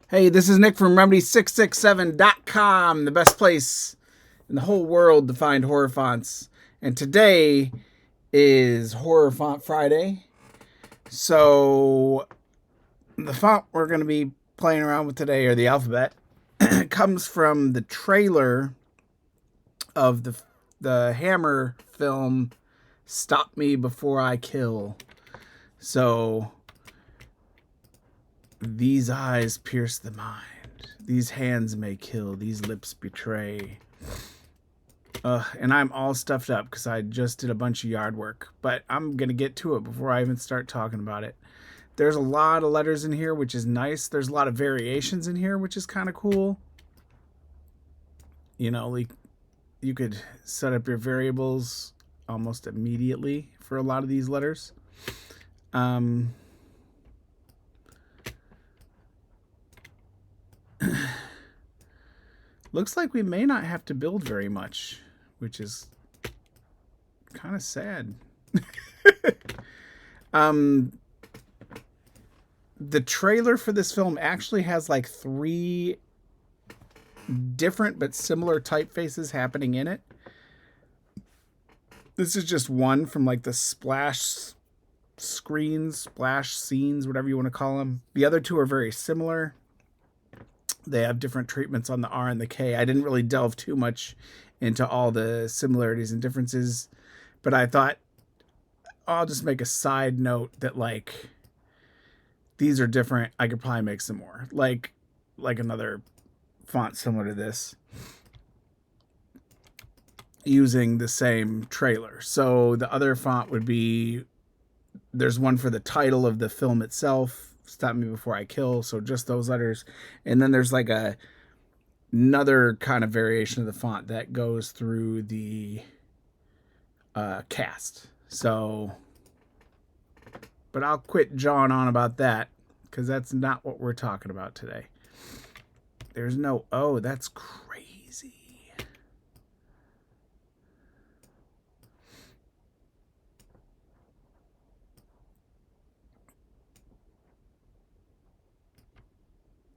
Hey, this is Nick from Remedy667.com, the best place in the whole world to find horror fonts. And today is Horror Font Friday. So, the font we're going to be playing around with today, or the alphabet, comes from the trailer of the Hammer film Stop Me Before I Kill. So, these eyes pierce the mind. These hands may kill. These lips betray. And I'm all stuffed up because I just did a bunch of yard work. But I'm going to get to it before I even start talking about it. There's a lot of letters in here, which is nice. There's a lot of variations in here, which is kind of cool. You know, like you could set up your variables almost immediately for a lot of these letters. Looks like we may not have to build very much, which is kind of sad. The trailer for this film actually has like 3 different but similar typefaces happening in it. This is just one from like the splash screens, splash scenes, whatever you want to call them. The other 2 are very similar. They have different treatments on the R and the K. I didn't really delve too much into all the similarities and differences, but I thought I'll just make a side note that like these are different. I could probably make some more. Like another font similar to this using the same trailer. So the other font would be, there's one for the title of the film itself, Stop Me Before I Kill, so just those letters. And then there's like another kind of variation of the font that goes through the cast. So, but I'll quit jawing on about that because that's not what we're talking about today. There's no O. That's crazy.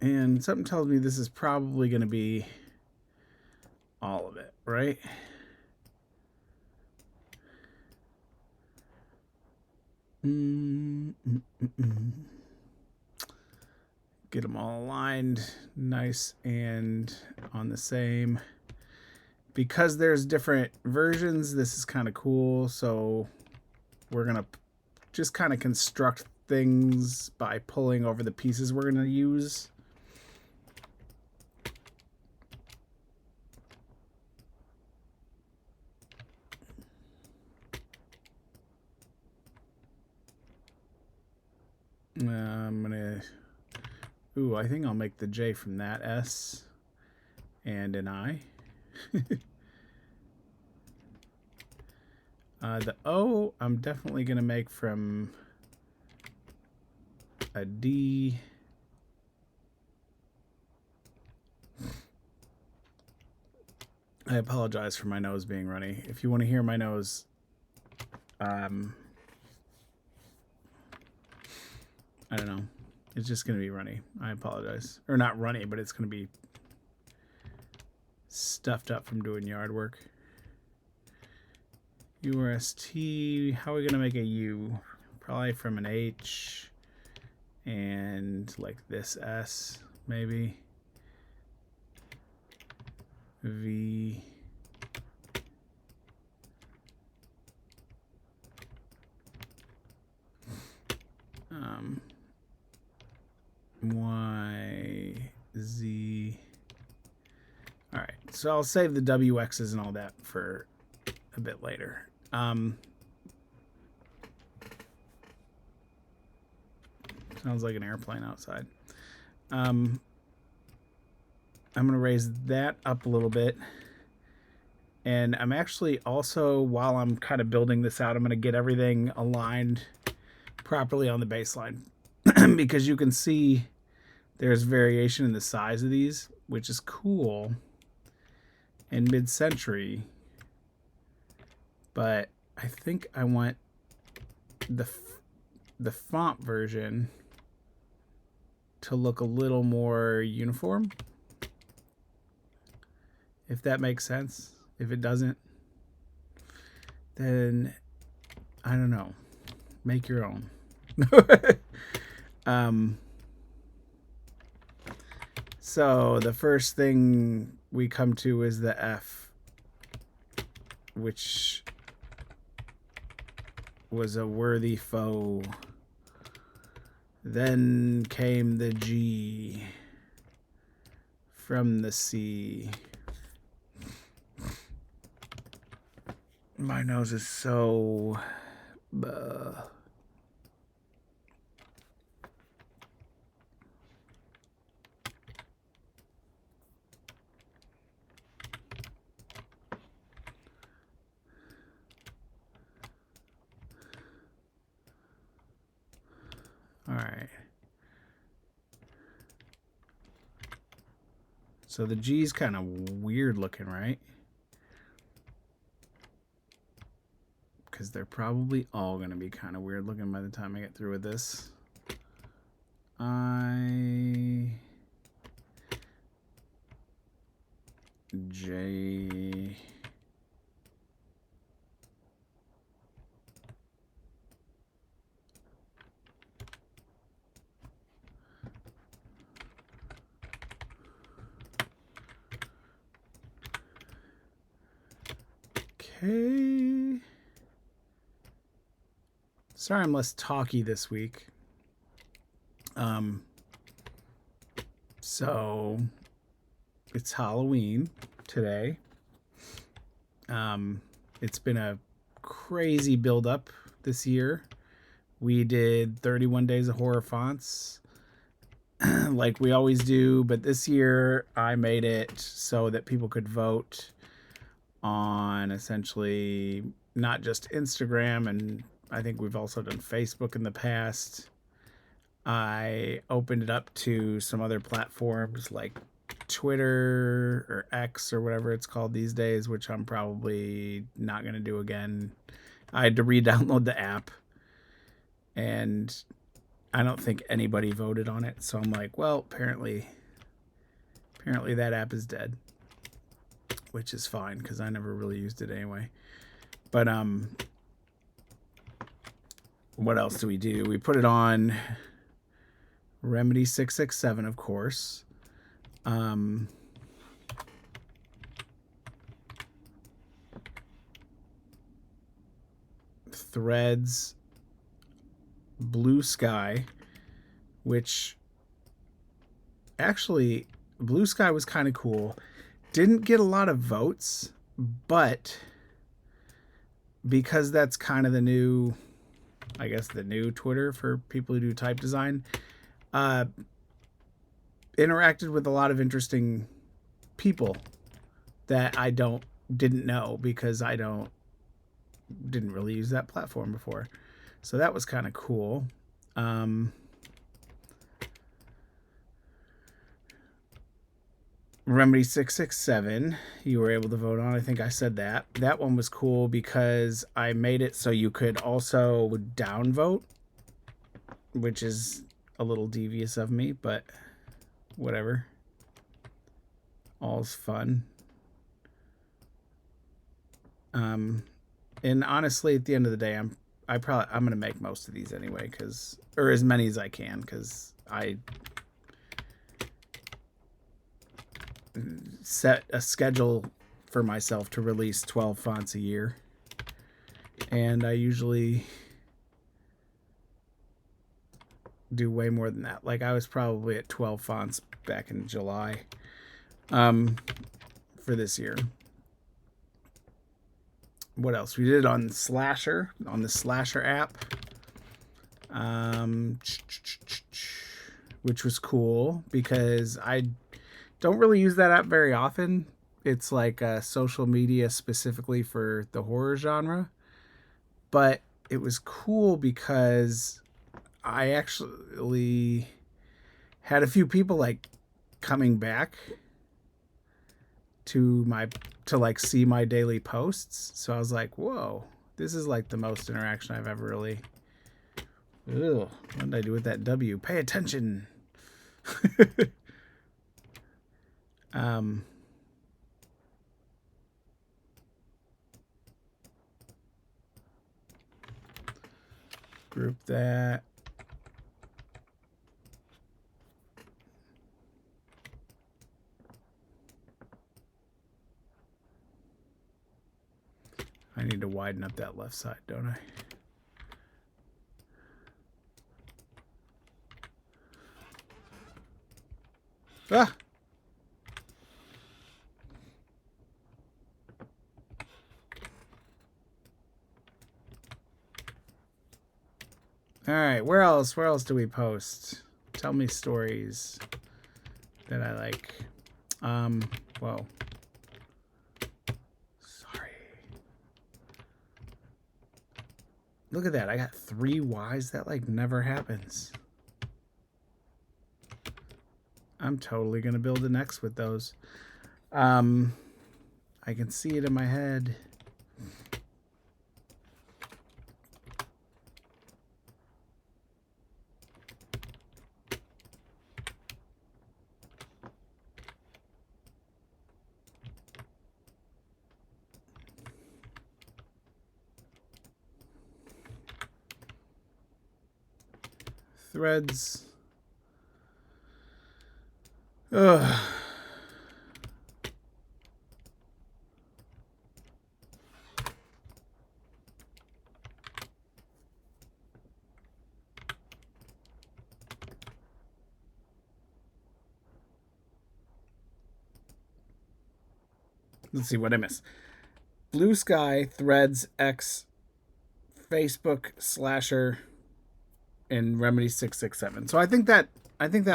And something tells me this is probably going to be all of it, right? Get them all aligned nice and on the same. Because there's different versions, this is kind of cool. So we're going to just kind of construct things by pulling over the pieces we're going to use. I'm going to... Ooh, I think I'll make the J from that S and an I. The O, I'm definitely going to make from a D. I apologize for my nose being runny. If you want to hear my nose, I don't know. It's just going to be runny. I apologize. Or not runny, but it's going to be stuffed up from doing yard work. URST, how are we going to make a U? Probably from an H and like this S, maybe. V. Y, Z. All right, so I'll save the WXs and all that for a bit later. Sounds like an airplane outside. I'm going to raise that up a little bit. And I'm actually also, while I'm kind of building this out, I'm going to get everything aligned properly on the baseline. Because you can see there's variation in the size of these, which is cool in mid-century. But I think I want the font version to look a little more uniform. If that makes sense. If it doesn't, then I don't know. Make your own. So the first thing we come to is the F, which was a worthy foe. Then came the G from the C. My nose is so... All right. So the G's kind of weird looking, right? Because they're probably all going to be kind of weird looking by the time I get through with this. J... Okay. Sorry I'm less talky this week. So it's Halloween today. It's been a crazy build up this year. We did 31 days of horror fonts like we always do, but this year I made it so that people could vote on essentially not just Instagram, and I think we've also done Facebook in the past. I opened it up to some other platforms like Twitter or X or whatever it's called these days, which I'm probably not going to do again. I had to re-download the app, and I don't think anybody voted on it. So I'm like, well, apparently that app is dead, which is fine because I never really used it anyway. But what else do? We put it on Remedy 667, of course. Threads, Blue Sky, which actually Blue Sky was kind of cool. Didn't get a lot of votes, but because that's kind of the new, I guess, the new Twitter for people who do type design, interacted with a lot of interesting people that I didn't know because I didn't really use that platform before. So that was kind of cool. Remedy 667, you were able to vote on. I think I said that. That one was cool because I made it so you could also downvote, which is a little devious of me, but whatever. All's fun. And honestly, at the end of the day, I'm gonna make most of these anyway, or as many as I can, because I set a schedule for myself to release 12 fonts a year, and I usually do way more than that. Like I was probably at 12 fonts back in July for this year. What else? We did it on Slasher, on the Slasher app, which was cool because I don't really use that app very often. It's like social media specifically for the horror genre, but it was cool because I actually had a few people like coming back to like see my daily posts. So I was like, whoa, this is like the most interaction I've ever really... Ugh, what did I do with that W? Pay attention. Group that. I need to widen up that left side, don't I? Ah! All right, where else? Where else do we post? Tell me stories that I like. Whoa. Sorry. Look at that. I got 3 Ys. That like never happens. I'm totally gonna build an X with those. I can see it in my head. Threads. Ugh. Let's see what I miss. Blue Sky, Threads, X, Facebook, Slasher, and Remedy 667. So I think that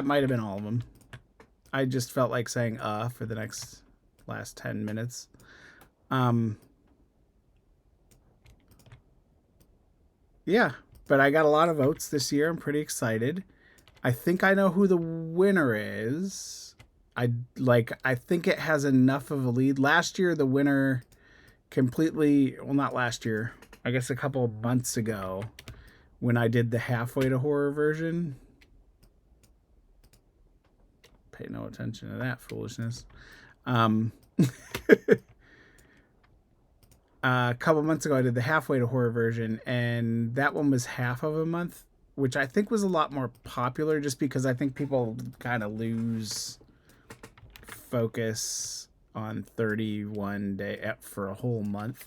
might have been all of them. I just felt like saying for the last 10 minutes. Yeah, but I got a lot of votes this year. I'm pretty excited. I think I know who the winner is. I think it has enough of a lead. Last year the winner completely, well, not last year, I guess a couple of months ago when I did the halfway to horror version. Pay no attention to that foolishness. A couple months ago I did the halfway to horror version, and that one was half of a month, which I think was a lot more popular just because I think people kind of lose focus on 31 day for a whole month.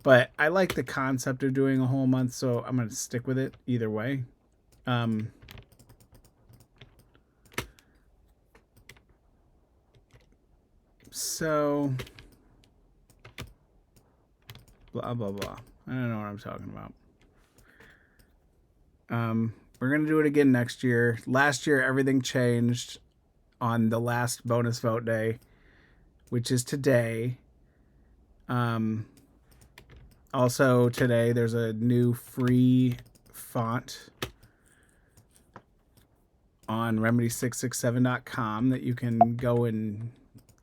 But I like the concept of doing a whole month, so I'm going to stick with it either way. So blah blah blah. I don't know what I'm talking about. We're gonna do it again next year. Last year everything changed on the last bonus vote day, which is today. Also today there's a new free font on remedy667.com that you can go and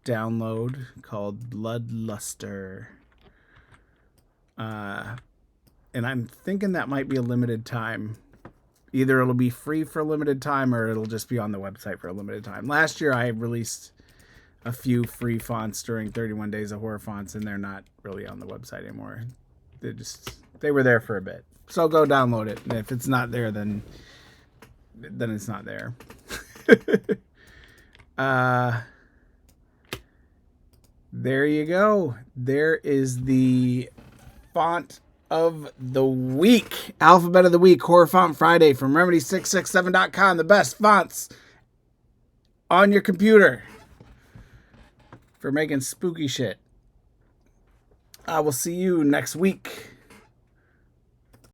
download called Bloodluster. And I'm thinking that might be a limited time. Either it'll be free for a limited time or it'll just be on the website for a limited time. Last year I released a few free fonts during 31 Days of Horror Fonts, and they're not really on the website anymore. They were there for a bit. So go download it. And if it's not there, then it's not there. There you go. There is the font of the week. Alphabet of the week. Horror Font Friday from remedy667.com. The best fonts on your computer for making spooky shit. I will see you next week.